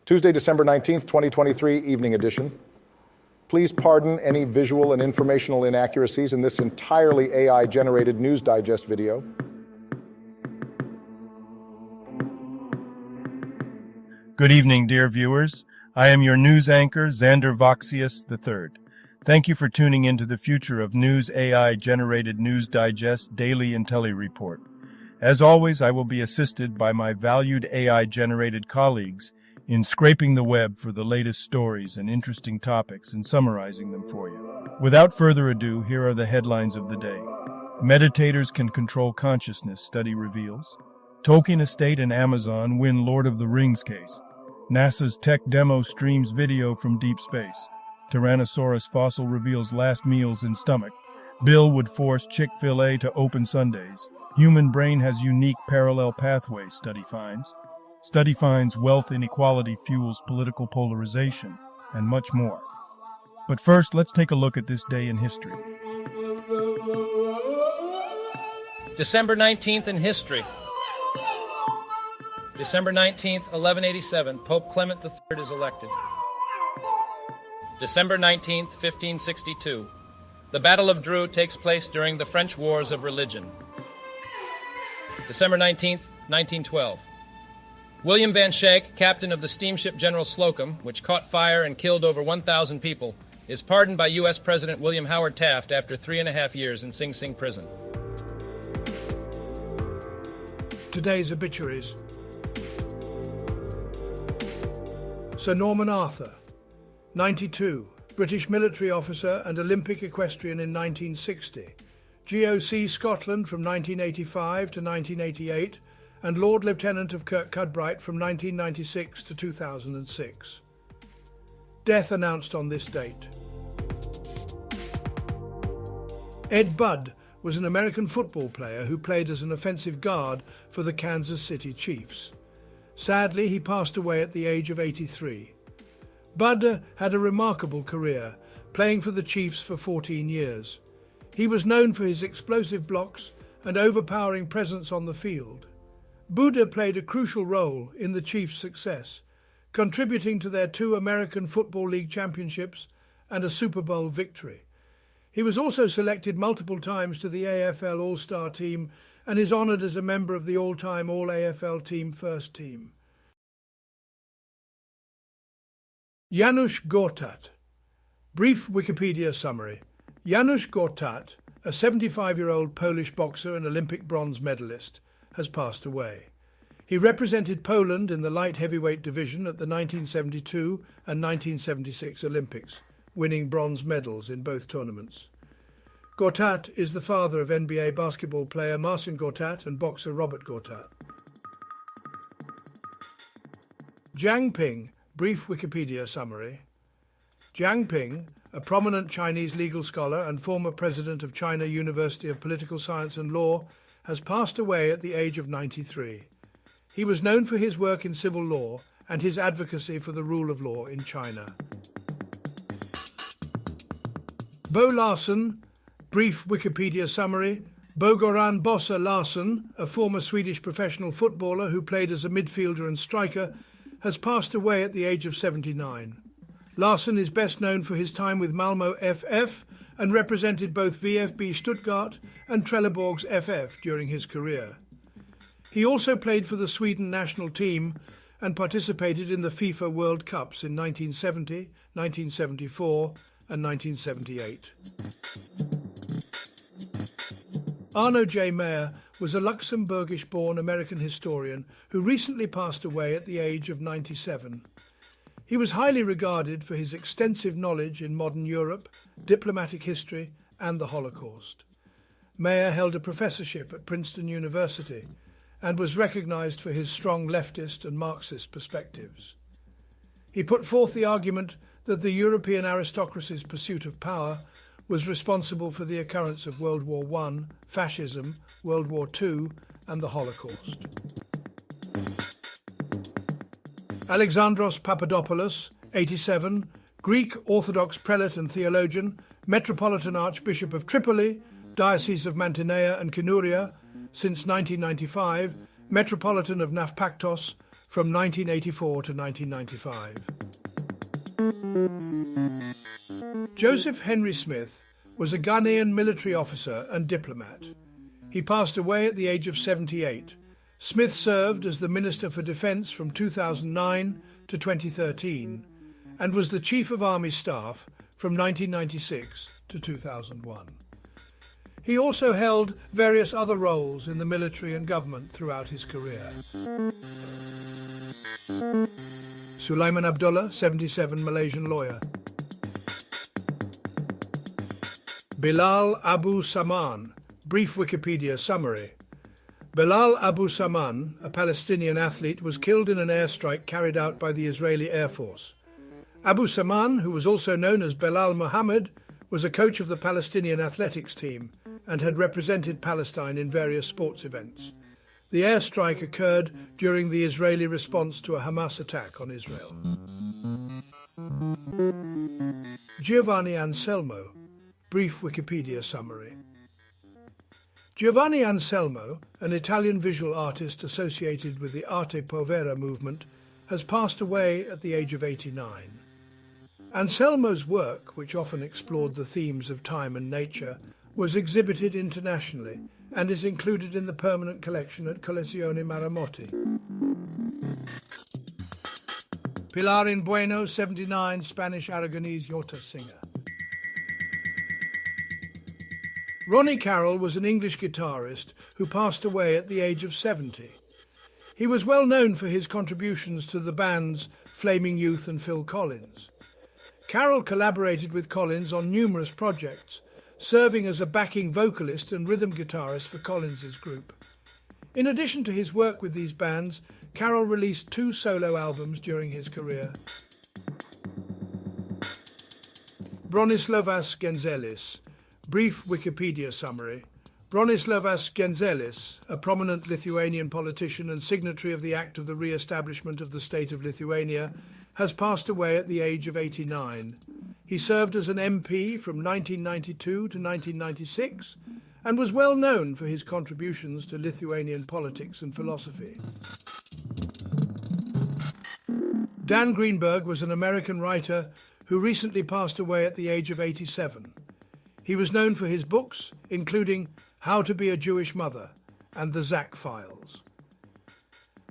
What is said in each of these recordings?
Tuesday, December 19th, 2023, evening edition. Please pardon any visual and informational inaccuracies in this entirely AI-generated News Digest video. Good evening, dear viewers. I am your news anchor, Xander Voxius III. Thank you for tuning into the future of News AI-generated News Digest Daily Intellireport. As always, I will be assisted by my valued AI-generated colleagues in scraping the web for the latest stories and interesting topics and summarizing them for you. Without further ado, here are the headlines of the day. Meditators can control consciousness, study reveals. Tolkien Estate and Amazon win Lord of the Rings case. NASA's tech demo streams video from deep space. Tyrannosaurus fossil reveals last meals in stomach. Bill would force Chick-fil-A to open Sundays. Human brain has unique parallel pathways, study finds. Study finds wealth inequality fuels political polarization, and much more. But first, let's take a look at this day in history. December 19th in history. December 19th, 1187, Pope Clement III is elected. December 19th, 1562. The Battle of Dreux takes place during the French Wars of Religion. December 19th, 1912. William Van Schaik, captain of the steamship General Slocum, which caught fire and killed over 1,000 people, is pardoned by U.S. President William Howard Taft after 3.5 years in Sing Sing prison. Today's obituaries. Sir Norman Arthur, 92, British military officer and Olympic equestrian in 1960, GOC Scotland from 1985 to 1988, and Lord Lieutenant of Kirkcudbright from 1996 to 2006. Death announced on this date. Ed Budd was an American football player who played as an offensive guard for the Kansas City Chiefs. Sadly, he passed away at the age of 83. Budd had a remarkable career, playing for the Chiefs for 14 years. He was known for his explosive blocks and overpowering presence on the field. Budd played a crucial role in the Chiefs' success, contributing to their 2 American Football League championships and a Super Bowl victory. He was also selected multiple times to the AFL All-Star team and is honoured as a member of the all-time All-AFL team first team. Janusz Gortat. Brief Wikipedia summary. Janusz Gortat, a 75-year-old Polish boxer and Olympic bronze medalist, has passed away. He represented Poland in the light heavyweight division at the 1972 and 1976 Olympics, winning bronze medals in both tournaments. Gortat is the father of NBA basketball player Marcin Gortat and boxer Robert Gortat. Jiang Ping, brief Wikipedia summary. Jiang Ping, a prominent Chinese legal scholar and former president of China University of Political Science and Law, has passed away at the age of 93. He was known for his work in civil law and his advocacy for the rule of law in China. Bo Larsson, brief Wikipedia summary. Bo Goran Bosse Larsson, a former Swedish professional footballer who played as a midfielder and striker, has passed away at the age of 79. Larsson is best known for his time with Malmö FF and represented both VfB Stuttgart and Trelleborg's FF during his career. He also played for the Sweden national team and participated in the FIFA World Cups in 1970, 1974 and 1978. Arno J. Mayer was a Luxembourgish-born American historian who recently passed away at the age of 97. He was highly regarded for his extensive knowledge in modern Europe, diplomatic history, and the Holocaust. Mayer held a professorship at Princeton University and was recognized for his strong leftist and Marxist perspectives. He put forth the argument that the European aristocracy's pursuit of power was responsible for the occurrence of World War I, fascism, World War II, and the Holocaust. Alexandros Papadopoulos, 87, Greek Orthodox prelate and theologian, Metropolitan Archbishop of Tripoli, Diocese of Mantinea and Kinuria, since 1995, Metropolitan of Nafpaktos, from 1984 to 1995. Joseph Henry Smith was a Ghanaian military officer and diplomat. He passed away at the age of 78. Smith served as the Minister for Defence from 2009 to 2013 and was the Chief of Army Staff from 1996 to 2001. He also held various other roles in the military and government throughout his career. Sulaiman Abdullah, 77, Malaysian lawyer. Bilal Abu Saman, brief Wikipedia summary. Bilal Abu Saman, a Palestinian athlete, was killed in an airstrike carried out by the Israeli Air Force. Abu Saman, who was also known as Bilal Muhammad, was a coach of the Palestinian athletics team and had represented Palestine in various sports events. The airstrike occurred during the Israeli response to a Hamas attack on Israel. Giovanni Anselmo, brief Wikipedia summary. Giovanni Anselmo, an Italian visual artist associated with the Arte Povera movement, has passed away at the age of 89. Anselmo's work, which often explored the themes of time and nature, was exhibited internationally and is included in the permanent collection at Collezione Maramotti. Pilar in Bueno, 79, Spanish Aragonese Jota singer. Ronnie Carroll was an English guitarist who passed away at the age of 70. He was well known for his contributions to the bands Flaming Youth and Phil Collins. Carroll collaborated with Collins on numerous projects, serving as a backing vocalist and rhythm guitarist for Collins's group. In addition to his work with these bands, Carroll released 2 solo albums during his career. Bronislavas Genzelis, brief Wikipedia summary. Bronislavas Genzelis, a prominent Lithuanian politician and signatory of the Act of the Re-establishment of the State of Lithuania, has passed away at the age of 89. He served as an MP from 1992 to 1996 and was well known for his contributions to Lithuanian politics and philosophy. Dan Greenberg was an American writer who recently passed away at the age of 87. He was known for his books, including How to Be a Jewish Mother and The Zach Files.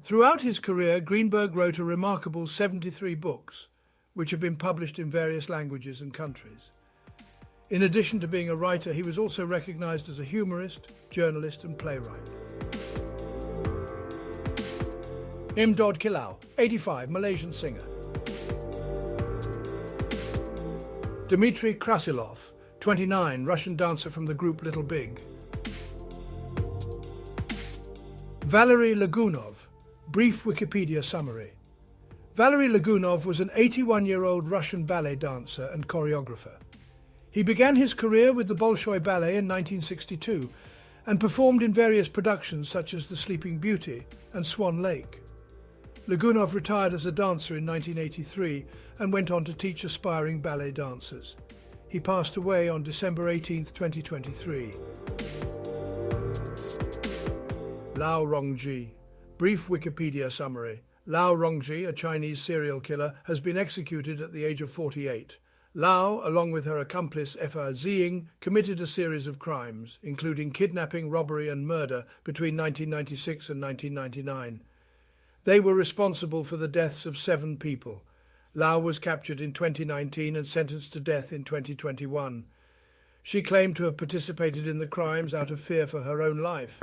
Throughout his career, Greenberg wrote a remarkable 73 books, which have been published in various languages and countries. In addition to being a writer, he was also recognized as a humorist, journalist and playwright. Imdod Kilau, 85, Malaysian singer. Dmitry Krasilov, 29, Russian dancer from the group Little Big. Valery Lagunov, brief Wikipedia summary. Valery Lagunov was an 81-year-old Russian ballet dancer and choreographer. He began his career with the Bolshoi Ballet in 1962 and performed in various productions such as The Sleeping Beauty and Swan Lake. Lagunov retired as a dancer in 1983 and went on to teach aspiring ballet dancers. He passed away on December 18, 2023. Lao Rongji, brief Wikipedia summary. Lao Rongji, a Chinese serial killer, has been executed at the age of 48. Lao, along with her accomplice Fa Ziying, committed a series of crimes, including kidnapping, robbery and murder between 1996 and 1999. They were responsible for the deaths of 7 people. Lao was captured in 2019 and sentenced to death in 2021. She claimed to have participated in the crimes out of fear for her own life,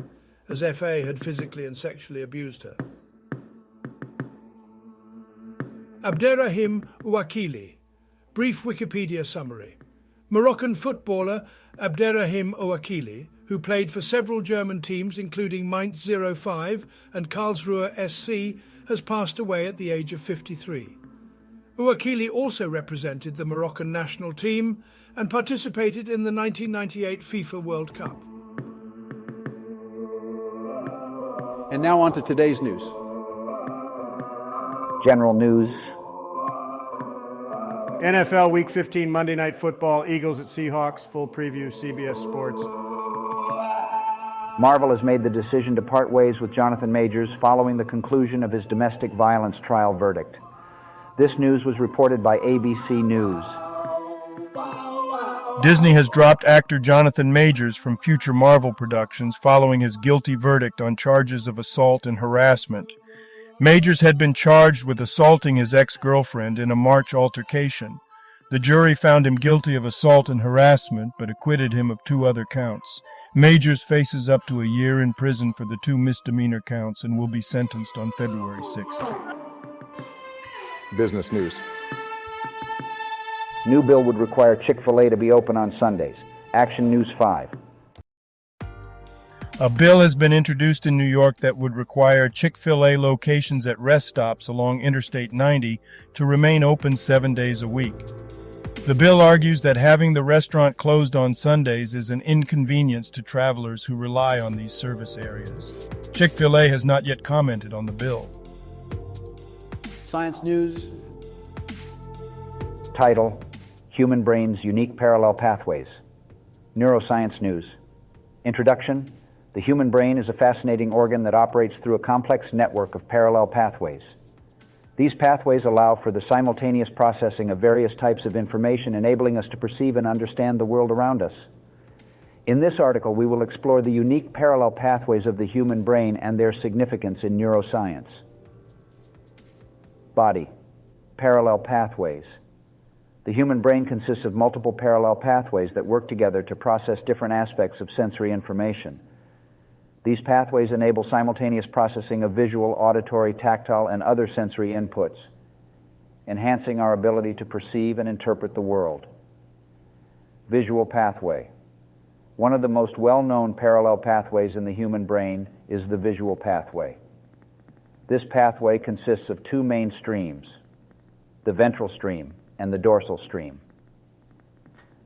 as Fa had physically and sexually abused her. Abderrahim Ouakili, brief Wikipedia summary. Moroccan footballer Abderrahim Ouakili, who played for several German teams including Mainz 05 and Karlsruhe SC, has passed away at the age of 53. Ouakili also represented the Moroccan national team and participated in the 1998 FIFA World Cup. And now on to today's news. General news. NFL Week 15 Monday Night Football, Eagles at Seahawks, full preview, CBS Sports. Marvel has made the decision to part ways with Jonathan Majors following the conclusion of his domestic violence trial verdict. This news was reported by ABC News. Disney has dropped actor Jonathan Majors from future Marvel productions following his guilty verdict on charges of assault and harassment. Majors had been charged with assaulting his ex-girlfriend in a March altercation. The jury found him guilty of assault and harassment, but acquitted him of 2 other counts. Majors faces up to a year in prison for the 2 misdemeanor counts and will be sentenced on February 6th. Business news. New bill would require Chick-fil-A to be open on Sundays. Action News 5. A bill has been introduced in New York that would require Chick-fil-A locations at rest stops along Interstate 90 to remain open 7 days a week. The bill argues that having the restaurant closed on Sundays is an inconvenience to travelers who rely on these service areas. Chick-fil-A has not yet commented on the bill. Science news. Title: Human Brain's Unique Parallel Pathways. Neuroscience News. Introduction: The human brain is a fascinating organ that operates through a complex network of parallel pathways. These pathways allow for the simultaneous processing of various types of information, enabling us to perceive and understand the world around us. In this article, we will explore the unique parallel pathways of the human brain and their significance in neuroscience. Body. Parallel pathways. The human brain consists of multiple parallel pathways that work together to process different aspects of sensory information. These pathways enable simultaneous processing of visual, auditory, tactile, and other sensory inputs, enhancing our ability to perceive and interpret the world. Visual pathway. One of the most well-known parallel pathways in the human brain is the visual pathway. This pathway consists of 2 main streams, the ventral stream and the dorsal stream.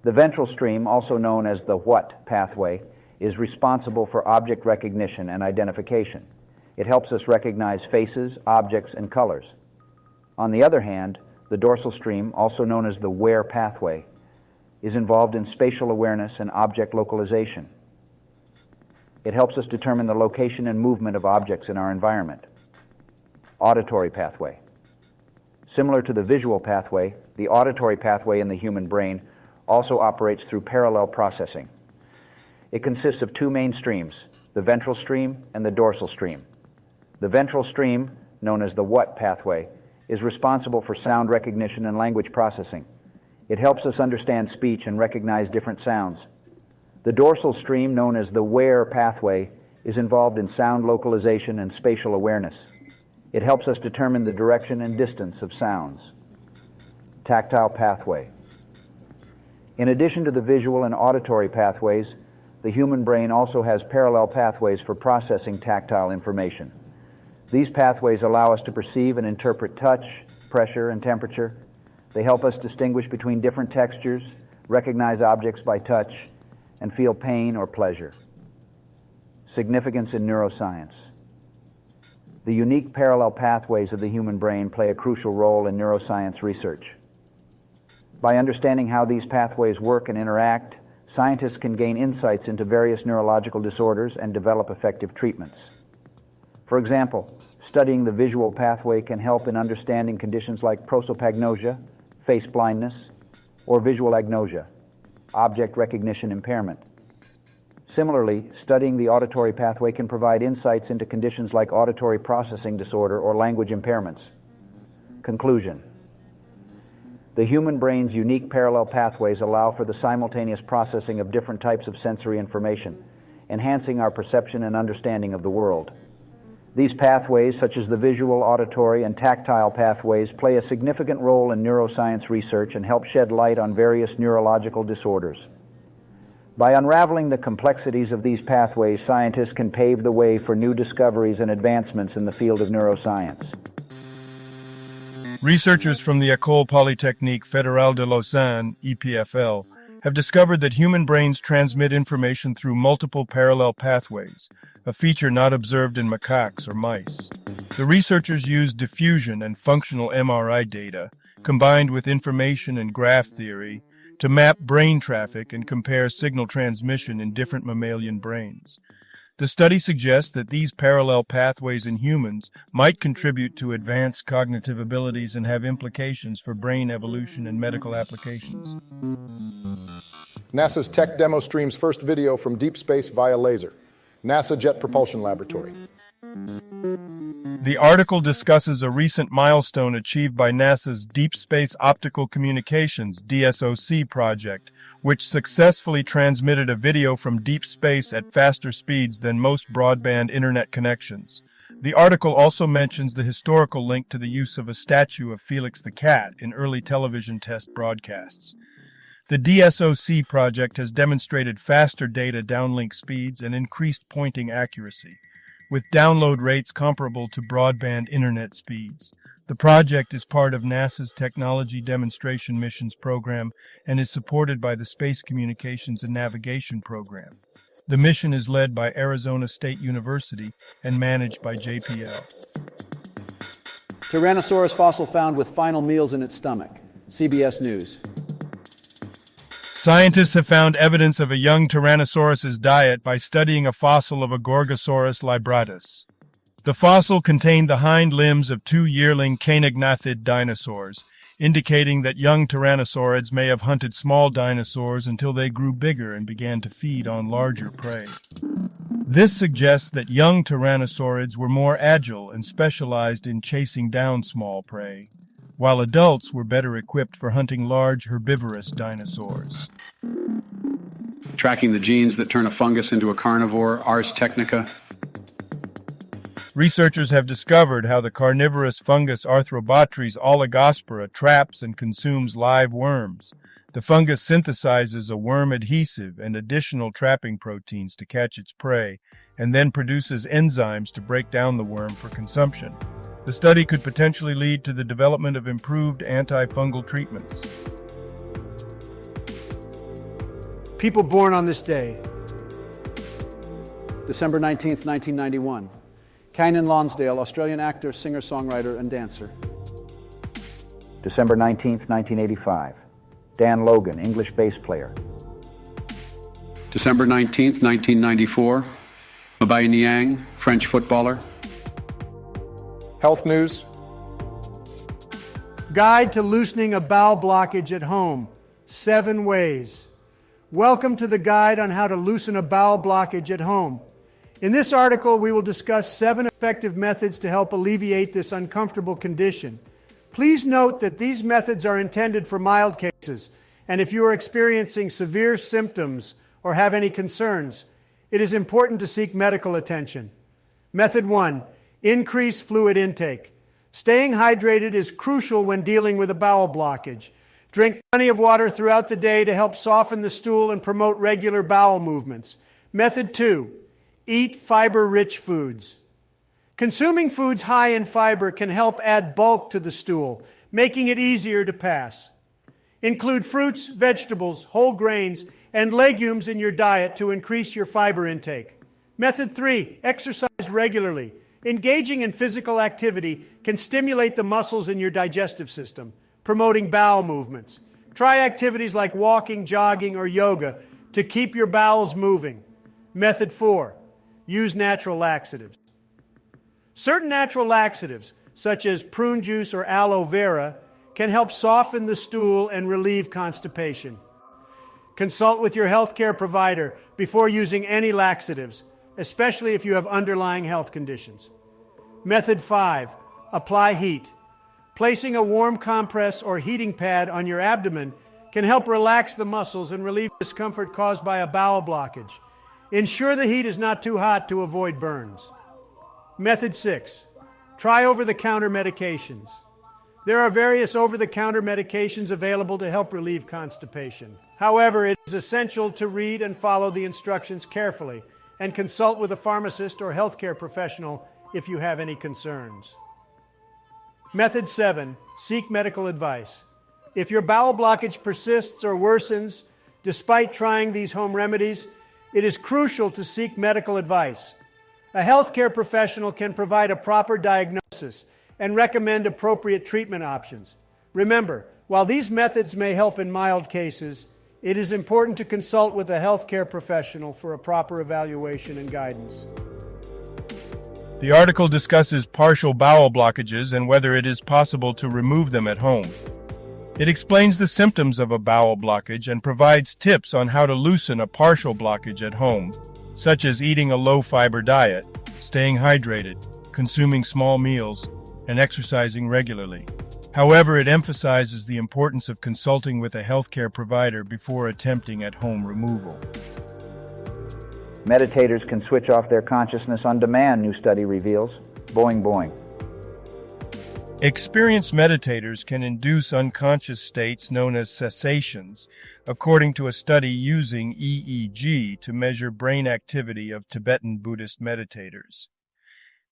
The ventral stream, also known as the what pathway, is responsible for object recognition and identification. It helps us recognize faces, objects, and colors. On the other hand, the dorsal stream, also known as the where pathway, is involved in spatial awareness and object localization. It helps us determine the location and movement of objects in our environment. Auditory pathway. Similar to the visual pathway, the auditory pathway in the human brain also operates through parallel processing. It consists of 2 main streams, the ventral stream and the dorsal stream. The ventral stream, known as the what pathway, is responsible for sound recognition and language processing. It helps us understand speech and recognize different sounds. The dorsal stream, known as the where pathway, is involved in sound localization and spatial awareness. It helps us determine the direction and distance of sounds. Tactile pathway. In addition to the visual and auditory pathways, the human brain also has parallel pathways for processing tactile information. These pathways allow us to perceive and interpret touch, pressure, and temperature. They help us distinguish between different textures, recognize objects by touch, and feel pain or pleasure. Significance in neuroscience. The unique parallel pathways of the human brain play a crucial role in neuroscience research. By understanding how these pathways work and interact, scientists can gain insights into various neurological disorders and develop effective treatments. For example, studying the visual pathway can help in understanding conditions like prosopagnosia, face blindness, or visual agnosia, object recognition impairment. Similarly, studying the auditory pathway can provide insights into conditions like auditory processing disorder or language impairments. Conclusion. The human brain's unique parallel pathways allow for the simultaneous processing of different types of sensory information, enhancing our perception and understanding of the world. These pathways, such as the visual, auditory, and tactile pathways, play a significant role in neuroscience research and help shed light on various neurological disorders. By unraveling the complexities of these pathways, scientists can pave the way for new discoveries and advancements in the field of neuroscience. Researchers from the École Polytechnique Fédérale de Lausanne, EPFL, have discovered that human brains transmit information through multiple parallel pathways, a feature not observed in macaques or mice. The researchers used diffusion and functional MRI data, combined with information and graph theory, to map brain traffic and compare signal transmission in different mammalian brains. The The study suggests that these parallel pathways in humans might contribute to advanced cognitive abilities and have implications for brain evolution and medical applications. NASA's tech demo streams first video from deep space via laser. NASA Jet Propulsion Laboratory. The article discusses a recent milestone achieved by NASA's Deep Space Optical Communications (DSOC) project, which successfully transmitted a video from deep space at faster speeds than most broadband internet connections. The article also mentions the historical link to the use of a statue of Felix the Cat in early television test broadcasts. The DSOC project has demonstrated faster data downlink speeds and increased pointing accuracy, with download rates comparable to broadband internet speeds. The project is part of NASA's Technology Demonstration Missions program and is supported by the Space Communications and Navigation program. The mission is led by Arizona State University and managed by JPL. Tyrannosaurus fossil found with final meals in its stomach. CBS News. Scientists have found evidence of a young Tyrannosaurus's diet by studying a fossil of a Gorgosaurus libratus. The fossil contained the hind limbs of two yearling caenagnathed dinosaurs, indicating that young tyrannosaurids may have hunted small dinosaurs until they grew bigger and began to feed on larger prey. This suggests that young tyrannosaurids were more agile and specialized in chasing down small prey, while adults were better equipped for hunting large herbivorous dinosaurs. Tracking the genes that turn a fungus into a carnivore, Ars Technica. Researchers have discovered how the carnivorous fungus Arthrobotrys oligospora traps and consumes live worms. The fungus synthesizes a worm adhesive and additional trapping proteins to catch its prey, and then produces enzymes to break down the worm for consumption. The study could potentially lead to the development of improved antifungal treatments. People born on this day. December 19th, 1991. Kynan Lonsdale, Australian actor, singer, songwriter, and dancer. December 19th, 1985. Dan Logan, English bass player. December 19th, 1994. Mbaye Niang, French footballer. Health news. Guide to loosening a bowel blockage at home. 7 ways. Welcome to the guide on how to loosen a bowel blockage at home. In this article, we will discuss 7 effective methods to help alleviate this uncomfortable condition. Please note that these methods are intended for mild cases, and if you are experiencing severe symptoms or have any concerns, it is important to seek medical attention. Method 1. Increase fluid intake. Staying hydrated is crucial when dealing with a bowel blockage. Drink plenty of water throughout the day to help soften the stool and promote regular bowel movements. Method 2. Eat fiber-rich foods. Consuming foods high in fiber can help add bulk to the stool, making it easier to pass. Include fruits, vegetables, whole grains, and legumes in your diet to increase your fiber intake. Method 3. Exercise regularly. Engaging in physical activity can stimulate the muscles in your digestive system, promoting bowel movements. Try activities like walking, jogging, or yoga to keep your bowels moving. Method 4. Use natural laxatives. Certain natural laxatives, such as prune juice or aloe vera, can help soften the stool and relieve constipation. Consult with your healthcare provider before using any laxatives, especially if you have underlying health conditions. Method 5. Apply heat. Placing a warm compress or heating pad on your abdomen can help relax the muscles and relieve discomfort caused by a bowel blockage. Ensure the heat is not too hot to avoid burns. Method 6. Try over-the-counter medications. There are various over-the-counter medications available to help relieve constipation. However, it is essential to read and follow the instructions carefully and consult with a pharmacist or healthcare professional if you have any concerns. Method 7. Seek medical advice. If your bowel blockage persists or worsens, despite trying these home remedies, it is crucial to seek medical advice. A healthcare professional can provide a proper diagnosis and recommend appropriate treatment options. Remember, while these methods may help in mild cases, It is important to consult with a healthcare professional for a proper evaluation and guidance. The article discusses partial bowel blockages and whether it is possible to remove them at home. It explains the symptoms of a bowel blockage and provides tips on how to loosen a partial blockage at home, such as eating a low-fiber diet, staying hydrated, consuming small meals, and exercising regularly. However, it emphasizes the importance of consulting with a healthcare provider before attempting at-home removal. Meditators can switch off their consciousness on demand, new study reveals. Boing, boing. Experienced meditators can induce unconscious states known as cessations, according to a study using EEG to measure brain activity of Tibetan Buddhist meditators.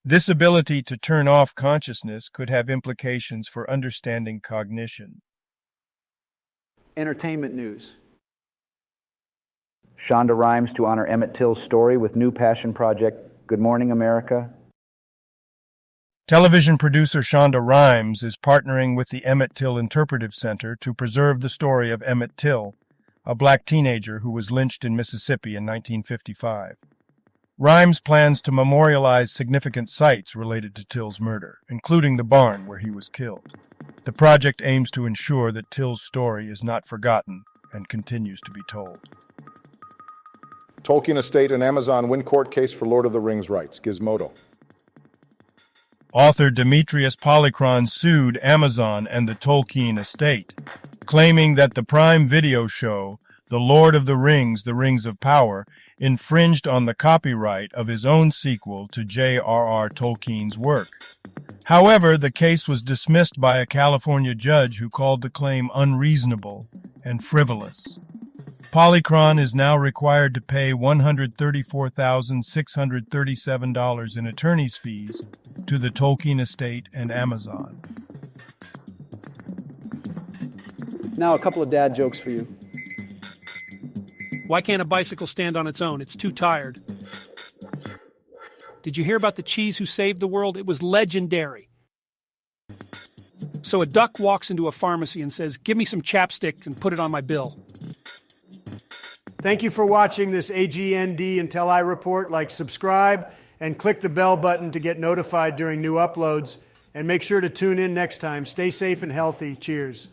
This ability to turn off consciousness could have implications for understanding cognition. Entertainment news. Shonda Rhimes to honor Emmett Till's story with new passion project, Good Morning America. Television producer Shonda Rhimes is partnering with the Emmett Till Interpretive Center to preserve the story of Emmett Till, a black teenager who was lynched in Mississippi in 1955. Rhimes plans to memorialize significant sites related to Till's murder, including the barn where he was killed. The project aims to ensure that Till's story is not forgotten and continues to be told. Tolkien estate and Amazon win court case for Lord of the Rings rights. Gizmodo. Author Demetrius Polychron sued Amazon and the Tolkien estate, claiming that the Prime Video show, The Lord of the Rings of Power, infringed on the copyright of his own sequel to J.R.R. Tolkien's work. However, the case was dismissed by a California judge who called the claim unreasonable and frivolous. Polychron is now required to pay $134,637 in attorney's fees to the Tolkien estate and Amazon. Now a couple of dad jokes for you. Why can't a bicycle stand on its own? It's too tired. Did you hear about the cheese who saved the world? It was legendary. So a duck walks into a pharmacy and says, "Give me some chapstick and put it on my bill." Thank you for watching this AGND Intellireport. Like, subscribe, and click the bell button to get notified during new uploads. And make sure to tune in next time. Stay safe and healthy. Cheers.